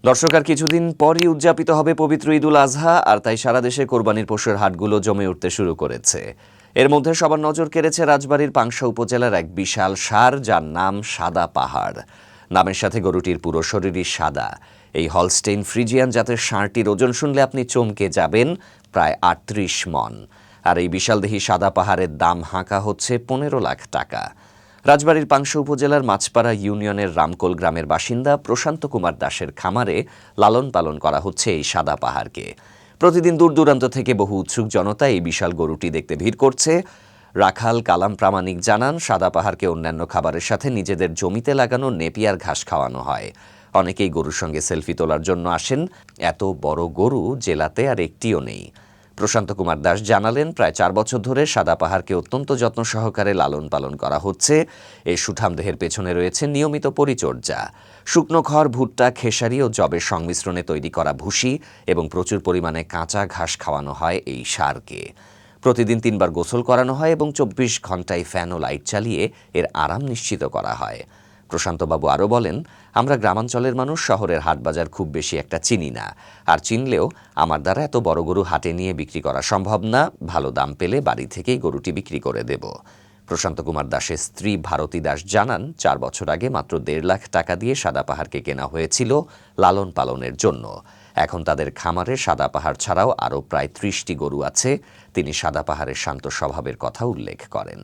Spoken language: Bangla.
দর্শক, আর কিছুদিন পরই উদযাপিত হবে পবিত্র ঈদুল আজহা, আর তাই সারা দেশে কোরবানির পশুর হাটগুলো জমে উঠতে শুরু করেছে। এর মধ্যে সবার নজর কেড়েছে রাজবাড়ীর পাংশা উপজেলার এক বিশাল ষাঁড়, যার নাম সাদা পাহাড়। নামের সাথে গরুটির পুরো শরীরই সাদা। এই হলস্টেইন ফ্রিজিয়ান জাতের ষাঁড়টির ওজন শুনলে আপনি চমকে যাবেন, প্রায় ৩৮ মণ। আর এই বিশালদেহী সাদা পাহাড়ের দাম হাঁকা হচ্ছে ১৫ লাখ টাকা। রাজবাড়ীর পাংশা উপজেলার মাছপাড়া ইউনিয়নের রামকোল গ্রামের বাসিন্দা প্রশান্ত কুমার দাসের খামারে লালন পালন করা হচ্ছে এই সাদা পাহাড়কে। প্রতিদিন দূর দূরান্ত থেকে বহু উৎসুক জনতা এই বিশাল গরুটি দেখতে ভিড় করছে। রাখাল কালাম প্রামাণিক জানান, সাদা পাহাড়কে অন্যান্য খাবারের সাথে নিজেদের জমিতে লাগানো নেপিয়ার ঘাস খাওয়ানো হয়। অনেকেই গরুর সঙ্গে সেলফি তোলার জন্য আসেন। এত বড় গরু জেলাতে আর একটিও নেই। প্রশান্ত কুমার দাস জানালেন, প্রায় ৪ বছর ধরে সাদা পাহাড়কে অত্যন্ত যত্ন সহকারে লালন পালন করা হচ্ছে। এই সুঠাম দেহের পেছনে রয়েছে নিয়মিত পরিচর্যা। শুকনো খড়, ভুট্টা, খেসারি ও যবের সংমিশ্রণে তৈরি করা ভুসি এবং প্রচুর পরিমাণে কাঁচা ঘাস খাওয়ানো হয় এই ষাঁড়কে। প্রতিদিন ৩ বার গোসল করানো হয় এবং ২৪ ঘন্টায় ফ্যান ও লাইট চালিয়ে এর আরাম নিশ্চিত করা হয়। প্রশান্তবাবু আরও বলেন, আমরা গ্রামাঞ্চলের মানুষ, শহরের হাটবাজার খুব বেশি একটা চিনি না। আর চিনলেও আমার দ্বারা এত বড় গরু হাটে নিয়ে বিক্রি করা সম্ভব না। ভালো দাম পেলে বাড়ি থেকেই গরুটি বিক্রি করে দেব। প্রশান্ত কুমার দাসের স্ত্রী ভারতী দাস জানান, ৪ বছর আগে মাত্র ১.৫ লাখ টাকা দিয়ে সাদা পাহাড়কে কেনা হয়েছিল লালন পালনের জন্য। এখন তাদের খামারে সাদা পাহাড় ছাড়াও আরও প্রায় ৩০টি গরু আছে। তিনি সাদা পাহাড়ের শান্ত স্বভাবের কথা উল্লেখ করেন।